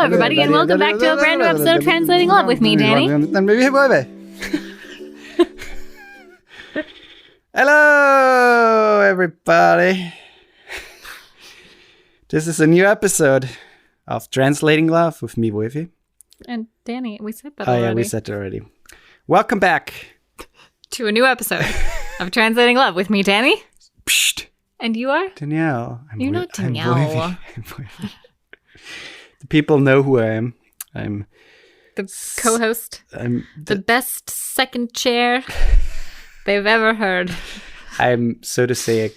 Everybody, and welcome back to a brand new episode of Translating Love with me, Danny. Hello, everybody. This is a new episode of Translating Love with me, Wolfie. And Danny, we said that already. Oh, yeah, we said it already. Welcome back to a new episode of Translating Love with me, Danny. Psst. And you are? Danielle. You're not Danielle. The people know who I am. I'm the co-host. I'm the best second chair they've ever heard. I'm, so to say, a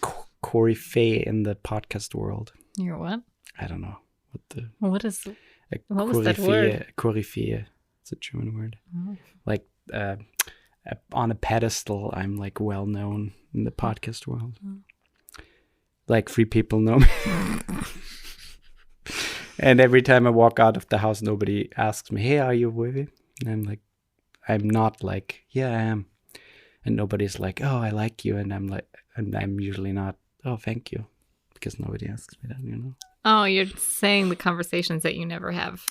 coryphée in the podcast world. You're what? I don't know. What was that word? Coryphée. It's a German word. Oh. Like on a pedestal, I'm like well known in the podcast world. Oh. Like 3 people know me. And every time I walk out of the house, nobody asks me, hey, are you Wolfie? And I'm like, I'm not like, yeah, I am. And nobody's like, oh, I like you. And I'm usually not, oh, thank you. Because nobody asks me that, you know? Oh, you're saying the conversations that you never have.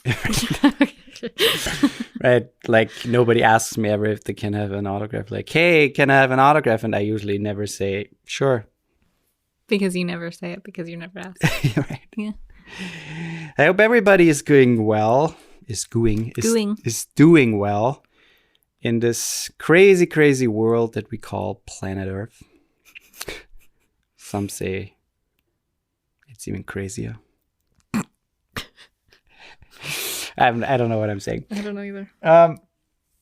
Right? Like, nobody asks me ever if they can have an autograph. Like, hey, can I have an autograph? And I usually never say, sure. Because you never say it, because you never ask. Right. Yeah. I hope everybody is doing well. Is doing well in this crazy, crazy world that we call planet Earth. Some say it's even crazier. I don't know what I'm saying. I don't know either.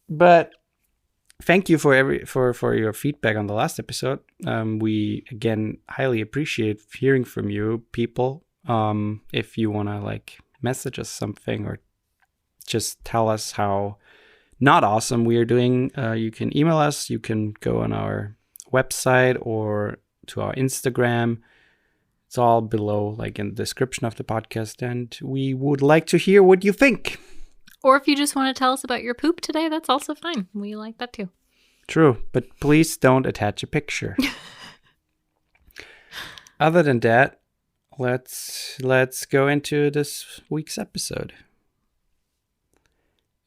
But thank you for your feedback on the last episode. We again highly appreciate hearing from you people. If you want to like message us something or just tell us how not awesome we are doing, you can email us. You can go on our website or to our Instagram. It's all below, like in the description of the podcast. And we would like to hear what you think. Or if you just want to tell us about your poop today, that's also fine. We like that too. True, but please don't attach a picture. Other than that, let's go into this week's episode.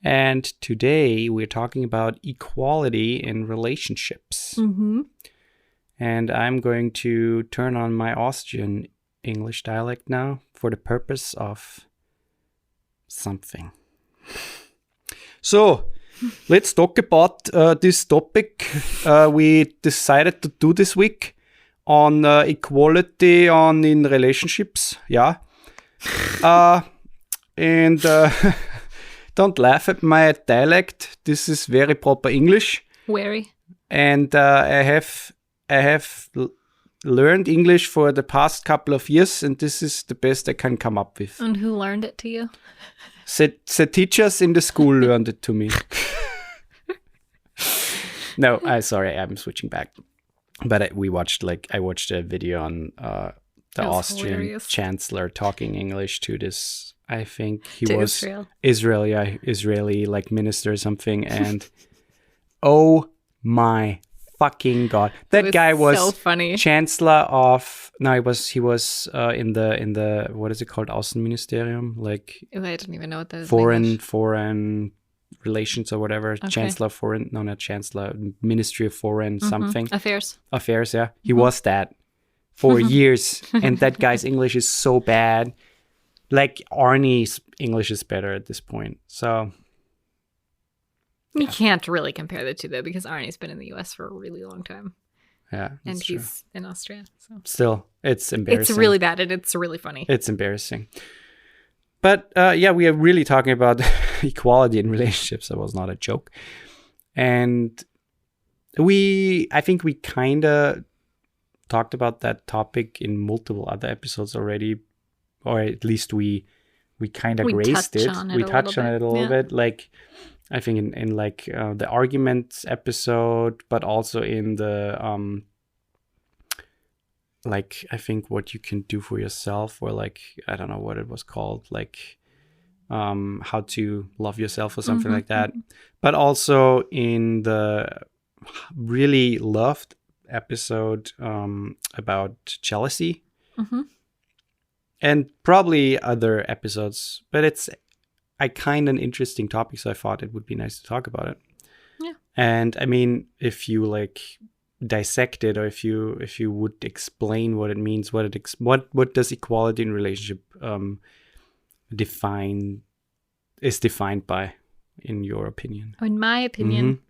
And today we're talking about equality in relationships. Mm-hmm. And I'm going to turn on my Austrian English dialect now for the purpose of something. So, let's talk about this topic we decided to do this week. On equality in relationships, yeah. And don't laugh at my dialect. This is very proper English. Very. And I have learned English for the past couple of years, and this is the best I can come up with. And who learned it to you? The teachers in the school learned it to me. No, I'm switching back. But I watched a video on the Austrian hilarious. Chancellor talking English to this. I think he was Israeli like minister or something. And oh my fucking god, that guy was so funny. Chancellor of he was in the what is it called, Außenministerium, like I don't even know what that is. Foreign relations or whatever. Okay. Chancellor foreign, no, not Chancellor, Ministry of Foreign something. Affairs, yeah. He was that for years. And that guy's English is so bad. Like Arnie's English is better at this point. So you can't really compare the two though, because Arnie's been in the US for a really long time. Yeah. And he's in Austria. So still, it's embarrassing. It's really bad and it's really funny. It's embarrassing. But yeah, we are really talking about equality in relationships. That was not a joke. And I think we kind of talked about that topic in multiple other episodes already, or at least we kind of raised it. We touched on it a little bit. Like, I think in like the arguments episode, but also in the like I think what you can do for yourself, or like I don't know what it was called, like how to love yourself or something like that. But also in the really loved episode about jealousy, and probably other episodes, but it's kind of an interesting topic, so I thought it would be nice to talk about it. Yeah. And I mean, if you like dissect it, or if you would explain what it means, what does equality in relationship is defined by, in your opinion? In my opinion,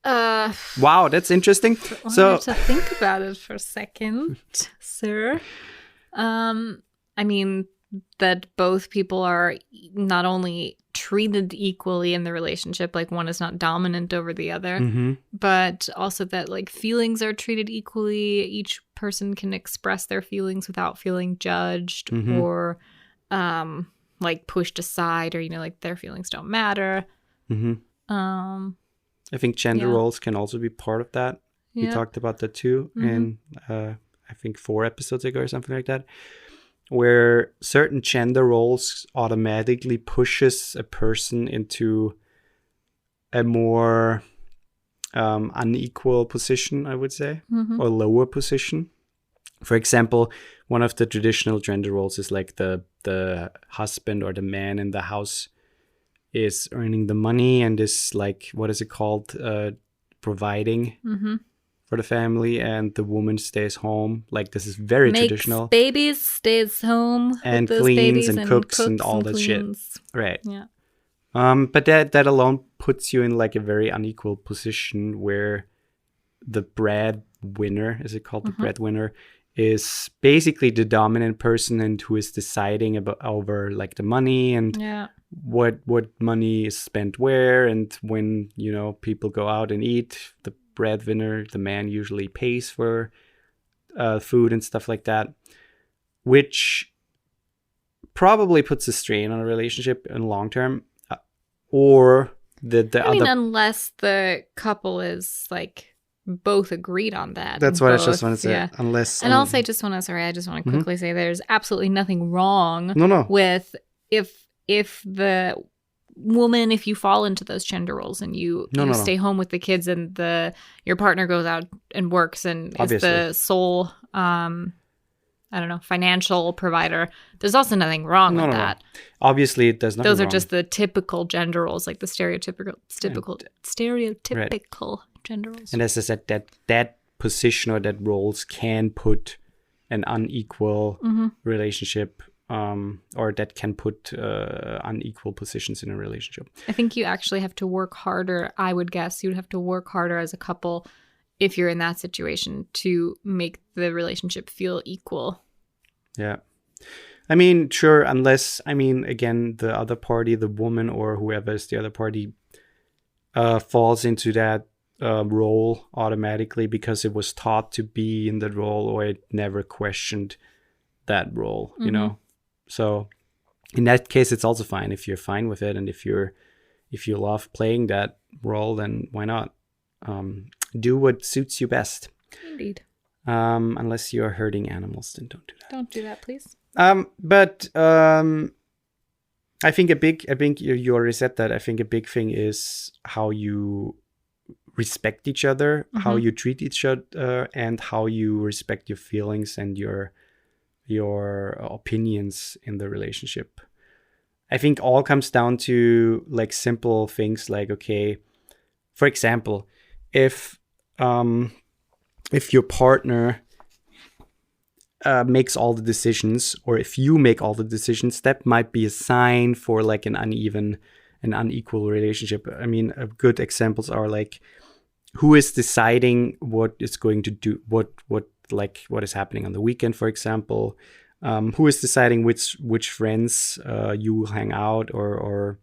wow, that's interesting. So I have to think about it for a second, sir. I mean, that both people are not only treated equally in the relationship, like one is not dominant over the other, but also that like feelings are treated equally. Each person can express their feelings without feeling judged or like pushed aside, or like their feelings don't matter. I think gender roles can also be part of that. You talked about that too in I think 4 episodes ago or something like that, where certain gender roles automatically pushes a person into a more unequal position, I would say, or lower position. For example, one of the traditional gender roles is like the husband or the man in the house is earning the money and is like, what is it called? Providing for the family, and the woman stays home. Like, this is very traditional. Babies, stays home and cleans and cooks and all that shit. Right. Yeah. But that alone puts you in like a very unequal position where the breadwinner, is it called the breadwinner, is basically the dominant person and who is deciding over like the money and what money is spent where, and when people go out and eat, the breadwinner, the man, usually pays for food and stuff like that, which probably puts a strain on a relationship in long term. Or unless the couple is like both agreed on that. That's what I just want to say. Yeah. Unless, and also I just want to quickly say there's absolutely nothing wrong with if the woman, if you fall into those gender roles and you stay home with the kids and your partner goes out and works and is the sole financial provider, there's also nothing wrong with that. Obviously, there's nothing Those are wrong. just the typical gender roles, like the stereotypical gender roles. And as I said, that position or that roles can put an unequal relationship, or that can put unequal positions in a relationship. I think you actually have to work harder. I would guess you'd have to work harder as a couple if you're in that situation to make the relationship feel equal. Yeah. I mean, sure, unless, again, the other party, the woman or whoever is the other party, falls into that role automatically because it was taught to be in that role, or it never questioned that role, So in that case, it's also fine if you're fine with it, and if you love playing that role, then why not? Do what suits you best. Indeed. Unless you're hurting animals, then don't do that. Don't do that, please. But I think you already said that. I think a big thing is how you respect each other, how you treat each other, and how you respect your feelings and your opinions in the relationship. I think all comes down to like simple things like, okay, for example, if your partner makes all the decisions, or if you make all the decisions, that might be a sign for like an unequal relationship. I mean, good examples are like, who is deciding what is going to do, what is happening on the weekend, for example. Who is deciding which friends you will hang out, or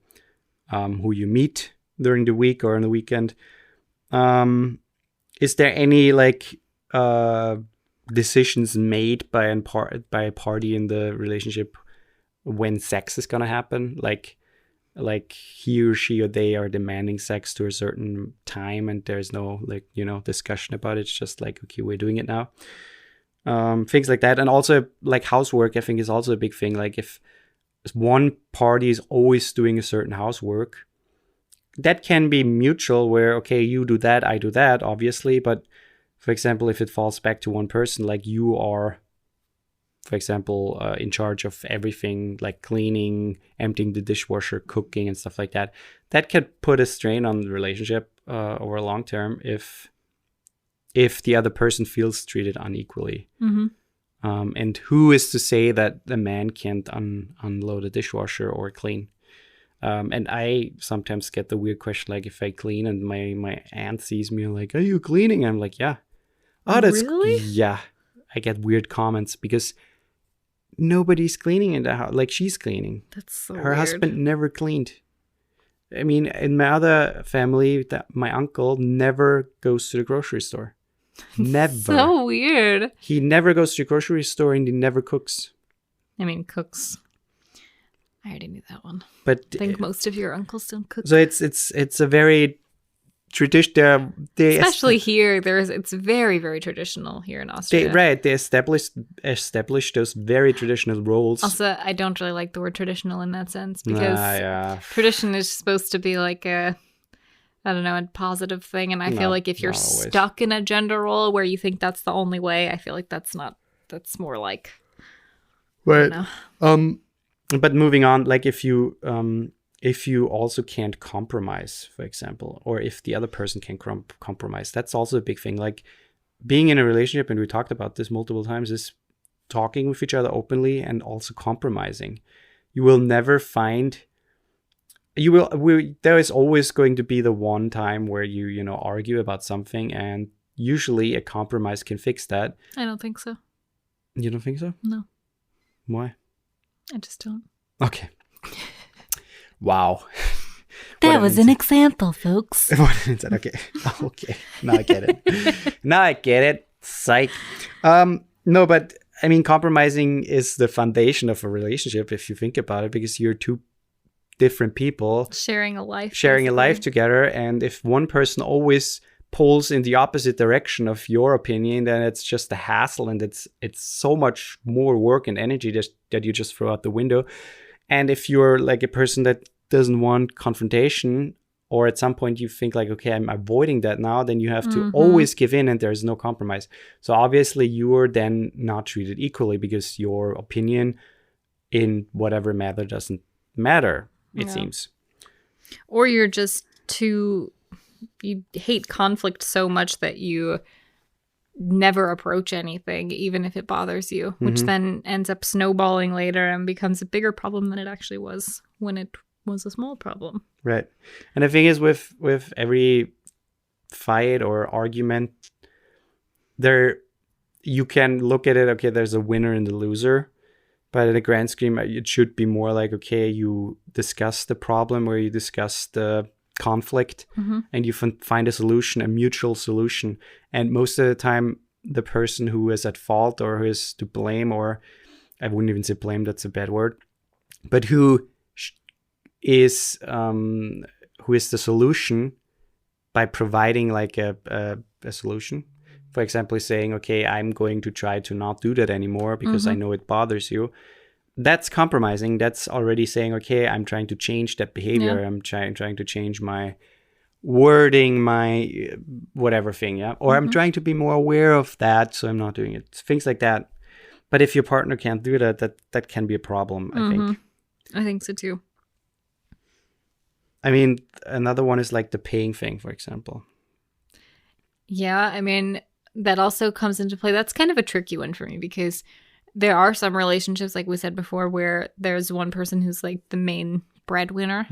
who you meet during the week or on the weekend. Is there any like decisions made by a party in the relationship when sex is gonna happen? Like, like he or she or they are demanding sex to a certain time and there's no like, discussion about it. It's just like, okay, we're doing it now. Things like that. And also like housework, I think, is also a big thing. Like if one party is always doing a certain housework, that can be mutual where, okay, you do that, I do that, obviously. But for example, if it falls back to one person, like you are, for example, in charge of everything, like cleaning, emptying the dishwasher, cooking and stuff like that, that could put a strain on the relationship over a long term if the other person feels treated unequally. Mm-hmm. And who is to say that the man can't unload a dishwasher or clean? And I sometimes get the weird question, like if I clean and my aunt sees me like, are you cleaning? I'm like, yeah. Oh, that's really? Yeah. I get weird comments because nobody's cleaning in the house. Like she's cleaning. That's so Her weird. husband never cleaned. I mean, in my other family, my uncle never goes to the grocery store. Never. So weird. He never goes to the grocery store and he never cooks. I mean, cooks. I already knew that one. But I think most of your uncles don't cook. so it's a very traditional. Especially here, it's very, very traditional here in Austria. They established those very traditional roles. Also, I don't really like the word traditional in that sense because yeah. tradition is supposed to be like a positive thing. And I feel like if you're not always. stuck in a gender role where you think that's the only way, I feel like that's more like, Right. I don't know. But moving on, like if you also can't compromise, for example, or if the other person can compromise, that's also a big thing. Like being in a relationship, and we talked about this multiple times, is talking with each other openly and also compromising. You will never find. There is always going to be the one time where you argue about something, and usually a compromise can fix that. I don't think so. You don't think so? No. Why? I just don't. Okay. Wow. That was an example, folks. Okay. Okay. Now I get it. Psych. No, but I mean, compromising is the foundation of a relationship if you think about it, because you're two different people sharing a life together. And if one person always pulls in the opposite direction of your opinion, then it's just a hassle, and it's so much more work and energy that you just throw out the window. And if you're like a person that doesn't want confrontation, or at some point you think like, okay, I'm avoiding that now, then you have to always give in and there's no compromise. So obviously you are then not treated equally because your opinion in whatever matter doesn't matter, it seems. Or you're just you hate conflict so much that you never approach anything, even if it bothers you, which then ends up snowballing later and becomes a bigger problem than it actually was when it was a small problem. Right. And the thing is, with every fight or argument, you can look at it, okay, there's a winner and a loser. But in the grand scheme, it should be more like, okay, you discuss the problem, or you discuss the conflict, and you find a solution, a mutual solution. And most of the time, the person who is at fault or who is to blame, or I wouldn't even say blame, that's a bad word, but who is the solution by providing like a solution. For example, saying, okay, I'm going to try to not do that anymore because I know it bothers you. That's compromising. That's already saying, okay, I'm trying to change that behavior. Yeah. I'm trying to change my wording, my whatever thing, yeah? Or I'm trying to be more aware of that, so I'm not doing it. Things like that. But if your partner can't do that, that can be a problem, I think. I think so too. I mean, another one is like the paying thing, for example. Yeah, I mean, that also comes into play. That's kind of a tricky one for me because there are some relationships, like we said before, where there's one person who's like the main breadwinner,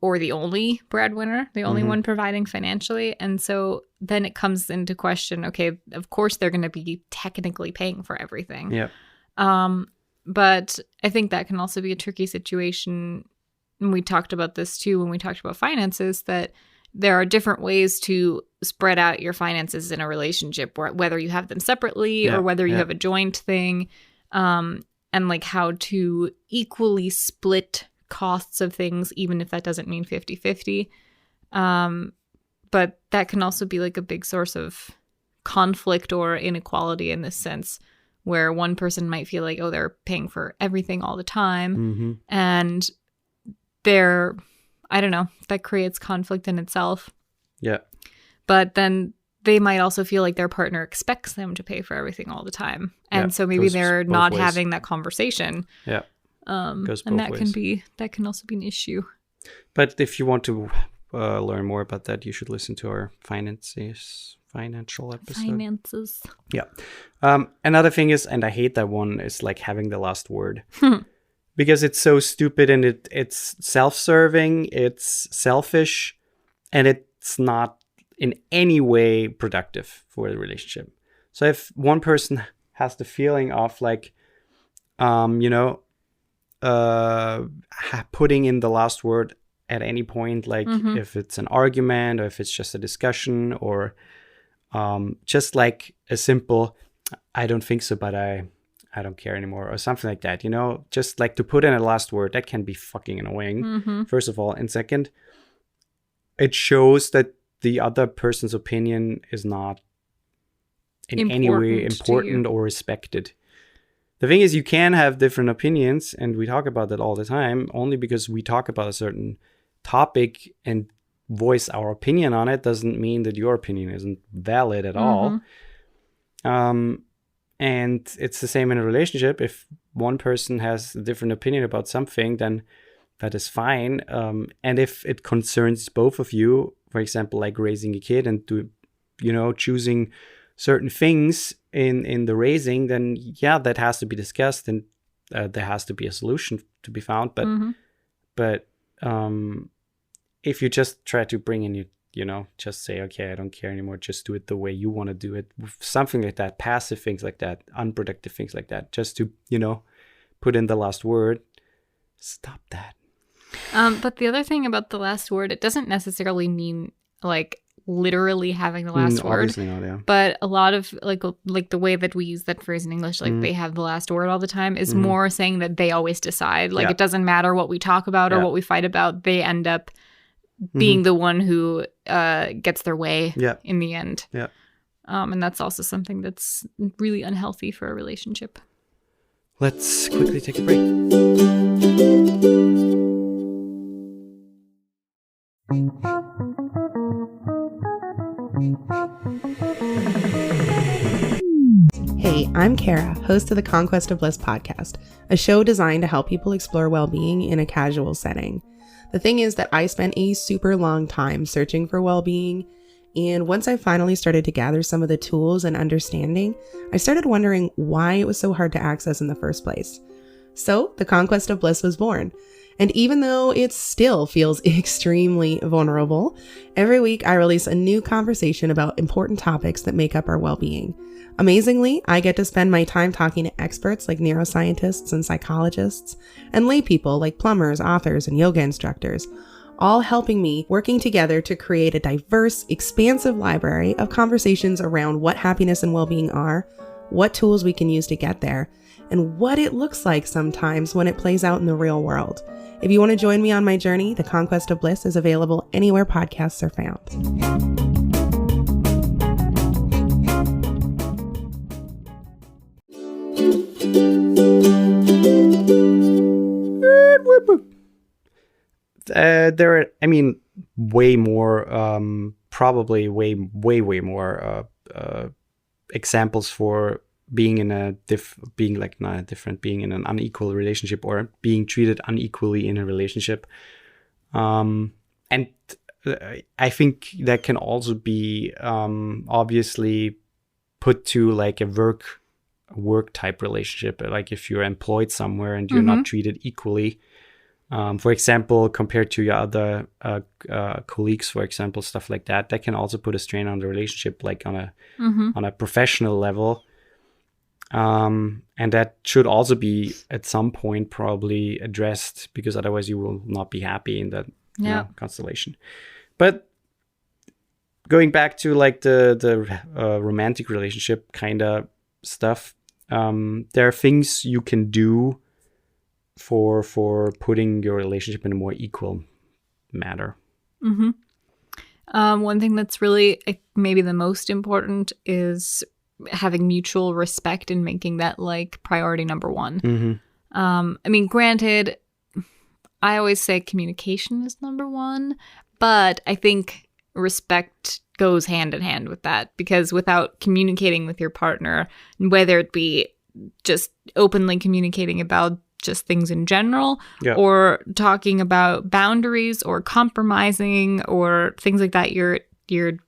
or the only breadwinner, the only one providing financially. And so then it comes into question, okay, of course they're going to be technically paying for everything. Yeah. But I think that can also be a tricky situation. And we talked about this too when we talked about finances, that there are different ways to spread out your finances in a relationship, whether you have them separately or whether you have a joint thing, and like how to equally split costs of things, even if that doesn't mean 50-50. But that can also be like a big source of conflict or inequality in this sense, where one person might feel like, oh, they're paying for everything all the time. And I don't know, that creates conflict in itself. Yeah. But then they might also feel like their partner expects them to pay for everything all the time. And so maybe they're not having that conversation. Yeah. And that can also be an issue. But if you want to learn more about that, you should listen to our financial episode. Finances. Yeah. Another thing is, and I hate that one, is like having the last word. Because it's so stupid and it's self-serving, it's selfish, and it's not in any way productive for the relationship. So if one person has the feeling of like, putting in the last word at any point, like if it's an argument or if it's just a discussion or just like a simple, I don't think so, but I don't care anymore or something like that, just like to put in a last word, that can be fucking annoying, first of all. And second, it shows that the other person's opinion is not in any way important or respected. The thing is, you can have different opinions, and we talk about that all the time. Only because we talk about a certain topic and voice our opinion on it doesn't mean that your opinion isn't valid at all. And it's the same in a relationship. If one person has a different opinion about something, then that is fine. And if it concerns both of you, for example, like raising a kid and choosing certain things in the raising, then yeah, that has to be discussed and there has to be a solution to be found. But if you just try to bring in just say, okay, I don't care anymore, just do it the way you want to do it, something like that, passive things like that, unproductive things like that, just to put in the last word, stop that. But the other thing about the last word, it doesn't necessarily mean like literally having the last word. Obviously not, yeah. But a lot of like the way that we use that phrase in English, like they have the last word all the time, is more saying that they always decide. Like it doesn't matter what we talk about or what we fight about, they end up being the one who gets their way in the end. Yeah. And that's also something that's really unhealthy for a relationship. Let's quickly take a break. Hey, I'm Kara, host of the Conquest of Bliss podcast, a show designed to help people explore well-being in a casual setting. The thing is that I spent a super long time searching for well-being, and once I finally started to gather some of the tools and understanding, I started wondering why it was so hard to access in the first place. So, the Conquest of Bliss was born. And even though it still feels extremely vulnerable, every week I release a new conversation about important topics that make up our well-being. Amazingly, I get to spend my time talking to experts like neuroscientists and psychologists, and lay people like plumbers, authors, and yoga instructors, all helping me working together to create a diverse, expansive library of conversations around what happiness and well-being are, what tools we can use to get there, and what it looks like sometimes when it plays out in the real world. If you want to join me on my journey, The Conquest of Bliss is available anywhere podcasts are found. There are, way more, probably way more examples for being in being in an unequal relationship or being treated unequally in a relationship. And I think that can also be obviously put to like a work type relationship, like if you're employed somewhere and you're not treated equally. For example, compared to your other colleagues, for example, stuff like that, that can also put a strain on the relationship, like on a professional level. And that should also be at some point probably addressed, because otherwise you will not be happy in that constellation. But going back to like the romantic relationship kind of stuff, there are things you can do for putting your relationship in a more equal manner. Mm-hmm. One thing that's really maybe the most important is having mutual respect and making that like priority number one. Mm-hmm. I mean, granted, I always say communication is number one, but I think respect goes hand in hand with that, because without communicating with your partner, whether it be just openly communicating about just things in general, Yeah. or talking about boundaries or compromising or things like that, you're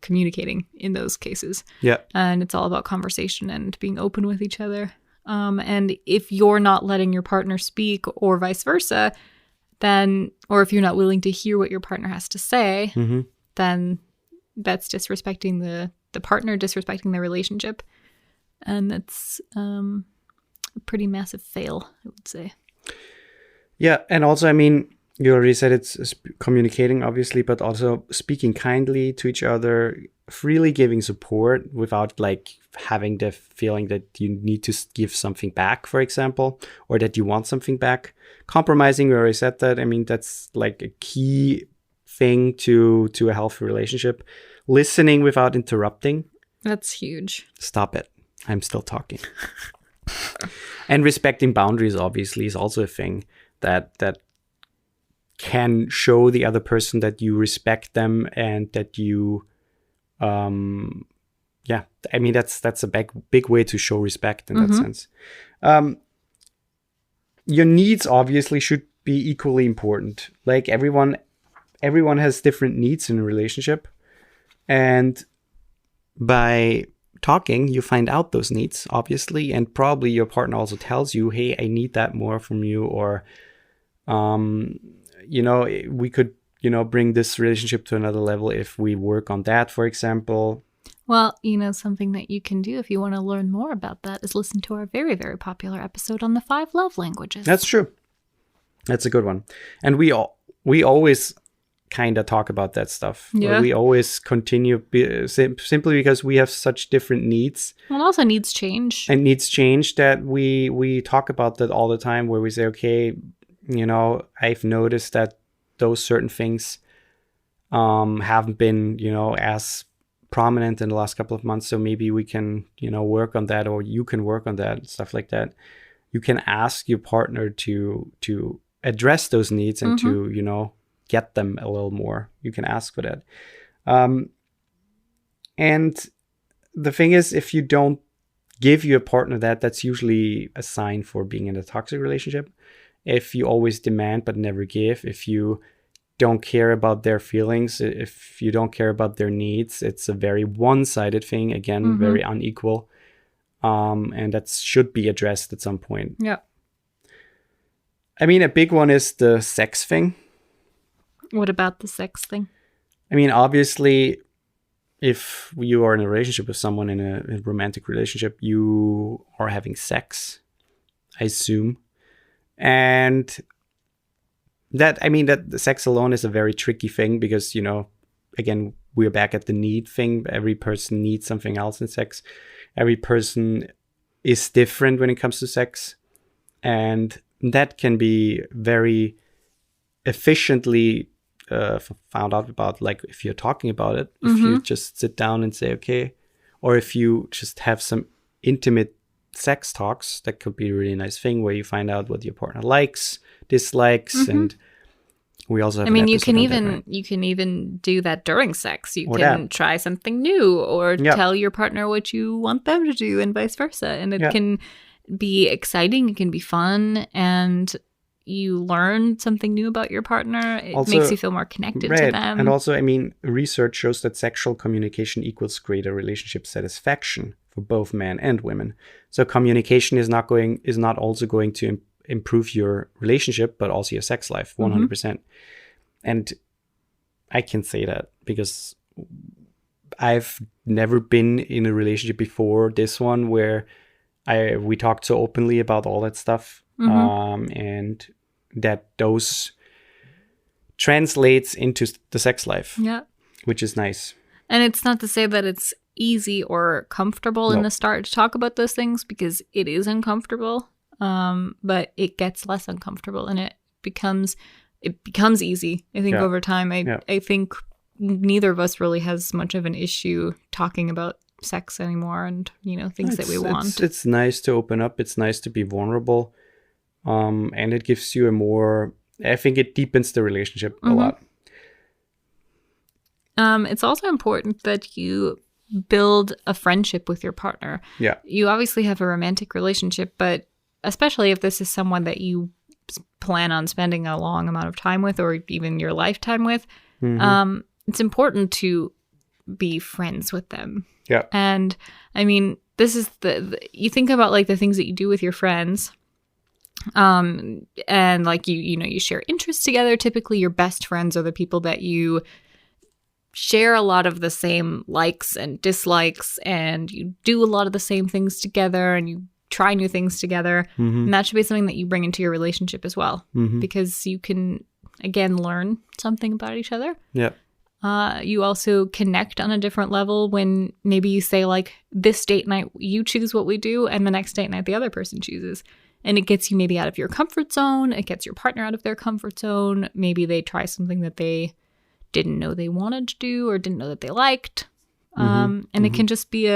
communicating in those cases. Yeah. And it's all about conversation and being open with each other. And if you're not letting your partner speak or vice versa, then, or if you're not willing to hear what your partner has to say, Mm-hmm. then that's disrespecting the partner, disrespecting the relationship. And that's a pretty massive fail, I would say. Yeah, and also, I mean, you already said it's communicating, obviously, but also speaking kindly to each other, freely giving support without like having the feeling that you need to give something back, for example, or that you want something back. Compromising, we already said that. I mean, that's like a key thing to a healthy relationship. Listening without interrupting. That's huge. Stop it. I'm still talking. And respecting boundaries, obviously, is also a thing that can show the other person that you respect them and that you, I mean, that's a big way to show respect in that sense. Your needs obviously should be equally important. Like everyone has different needs in a relationship, and by talking, you find out those needs, obviously, and probably your partner also tells you, hey, I need that more from you, or we could, bring this relationship to another level if we work on that, for example. Well, something that you can do if you want to learn more about that is listen to our very, very popular episode on the 5 love languages. That's true. That's a good one. And we always kind of talk about that stuff. Yeah. We always continue simply because we have such different needs. Well, it also needs change. And needs change that we talk about that all the time, where we say, okay, I've noticed that those certain things haven't been, as prominent in the last couple of months. So maybe we can, work on that, or you can work on that, stuff like that. You can ask your partner to address those needs and to, get them a little more. You can ask for that. And the thing is, if you don't give your partner that's usually a sign for being in a toxic relationship. If you always demand but never give, if you don't care about their feelings, if you don't care about their needs, it's a very one-sided thing. Again, very unequal. And that should be addressed at some point. Yeah. I mean, a big one is the sex thing. What about the sex thing? I mean, obviously, if you are in a relationship with someone, in a romantic relationship, you are having sex, I assume. And that the sex alone is a very tricky thing because, again, we're back at the need thing. Every person needs something else in sex. Every person is different when it comes to sex. And that can be very efficiently found out about, like, if you're talking about it, if you just sit down and say, okay, or if you just have some intimate sex talks, that could be a really nice thing where you find out what your partner likes, dislikes, and we also have you can even do that during sex. You can try something new, or tell your partner what you want them to do, and vice versa. And it can be exciting, it can be fun, and you learn something new about your partner. It also makes you feel more connected to them. And also, research shows that sexual communication equals greater relationship satisfaction for both men and women. So communication is not also going to improve your relationship, but also your sex life, 100%. And I can say that because I've never been in a relationship before this one where we talked so openly about all that stuff. And that those translates into the sex life, which is nice. And it's not to say that it's easy or comfortable in the start to talk about those things, because it is uncomfortable. but it gets less uncomfortable and it becomes easy. I think over time, I think neither of us really has much of an issue talking about sex anymore and, things that we want. It's nice to open up. It's nice to be vulnerable. And it gives you I think it deepens the relationship a lot. It's also important that you build a friendship with your partner. Yeah. You obviously have a romantic relationship, but especially if this is someone that you plan on spending a long amount of time with or even your lifetime with, it's important to be friends with them. Yeah. And I mean, this is you think about like the things that you do with your friends, and like you share interests together. Typically your best friends are the people that you share a lot of the same likes and dislikes, and you do a lot of the same things together, and you try new things together. And that should be something that you bring into your relationship as well, because you can, again, learn something about each other. Yeah. You also connect on a different level when maybe you say, like, this date night, you choose what we do, and the next date night, the other person chooses. And it gets you maybe out of your comfort zone. It gets your partner out of their comfort zone. Maybe they try something that they didn't know they wanted to do or didn't know that they liked. And it can just be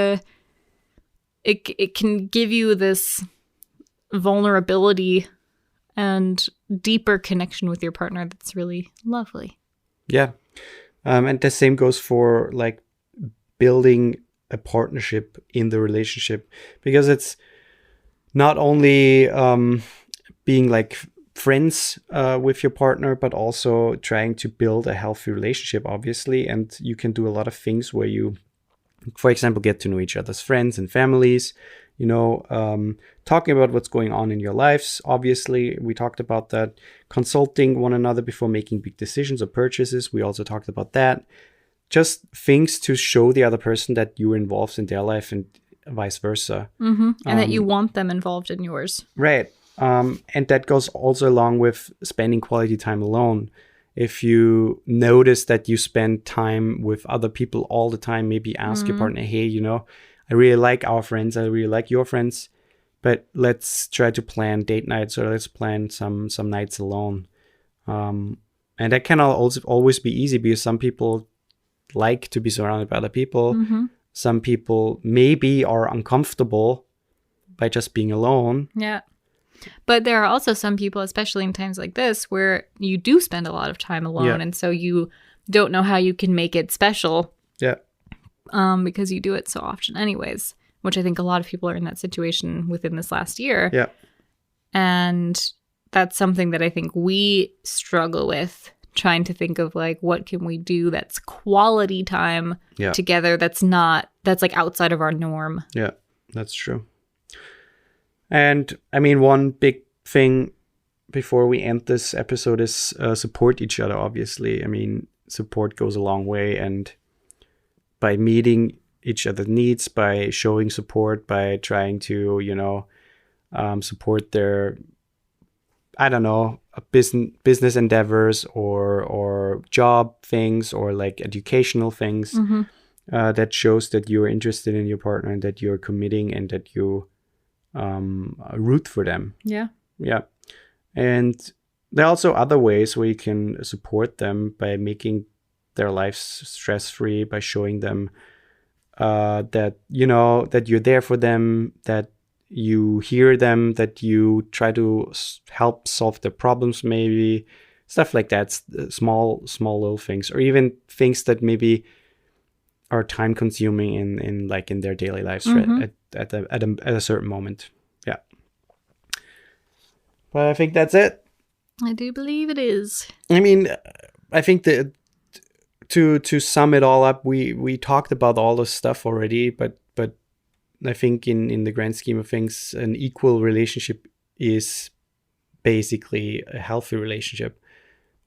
it can give you this vulnerability and deeper connection with your partner that's really lovely. Yeah. And the same goes for like building a partnership in the relationship, because it's not only being like friends with your partner, but also trying to build a healthy relationship, obviously. And you can do a lot of things where you, for example, get to know each other's friends and families, talking about what's going on in your lives. Obviously, we talked about that. Consulting one another before making big decisions or purchases. We also talked about that. Just things to show the other person that you're involved in their life and vice versa. And that you want them involved in yours. Right. And that goes also along with spending quality time alone. If you notice that you spend time with other people all the time, maybe ask your partner, hey, I really like our friends. I really like your friends. But let's try to plan date nights, or let's plan some nights alone. And that can also always be easy, because some people like to be surrounded by other people. Some people maybe are uncomfortable by just being alone. Yeah. But there are also some people, especially in times like this, where you do spend a lot of time alone. Yeah. And so you don't know how you can make it special. Yeah. Because you do it so often anyways, which I think a lot of people are in that situation within this last year. Yeah. And that's something that I think we struggle with, trying to think of like, what can we do that's quality time together that's like outside of our norm. Yeah, that's true. And I mean, one big thing before we end this episode is support each other, obviously. I mean, support goes a long way, and by meeting each other's needs, by showing support, by trying to, support their, business endeavors or job things, or like educational things, that shows that you're interested in your partner and that you're committing and that you root for them. Yeah. And there are also other ways where you can support them by making their lives stress-free, by showing them that you're there for them, that you hear them, that you try to help solve their problems, maybe stuff like that. Small little things, or even things that maybe are time consuming in their daily lives, right? At a certain moment. Yeah. But I think that's it. I do believe it is. I mean, I think that to sum it all up, we talked about all this stuff already, but I think in the grand scheme of things, an equal relationship is basically a healthy relationship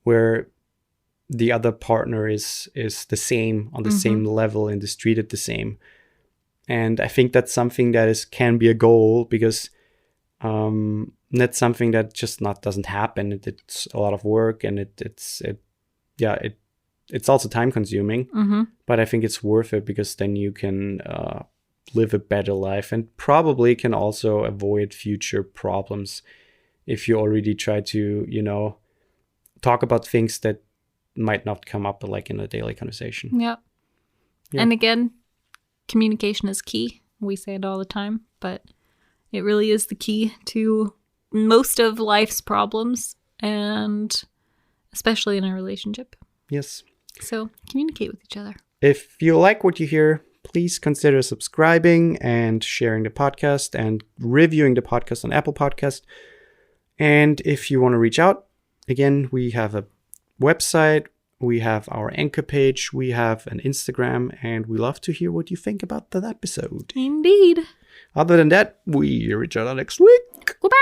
where the other partner is the same, on the same level, and is treated the same. And I think that's something that can be a goal, because that's something that just doesn't happen. It's a lot of work, and it's also time consuming. But I think it's worth it, because then you can live a better life, and probably can also avoid future problems if you already try to, talk about things that might not come up like in a daily conversation. Yeah. And again, communication is key. We say it all the time, but it really is the key to most of life's problems, and especially in a relationship. Yes. So communicate with each other. If you like what you hear, please consider subscribing and sharing the podcast and reviewing the podcast on Apple Podcast. And if you want to reach out, again, we have a website, we have our Anchor page, we have an Instagram, and we love to hear what you think about that episode. Indeed. Other than that, we hear each other next week. Goodbye.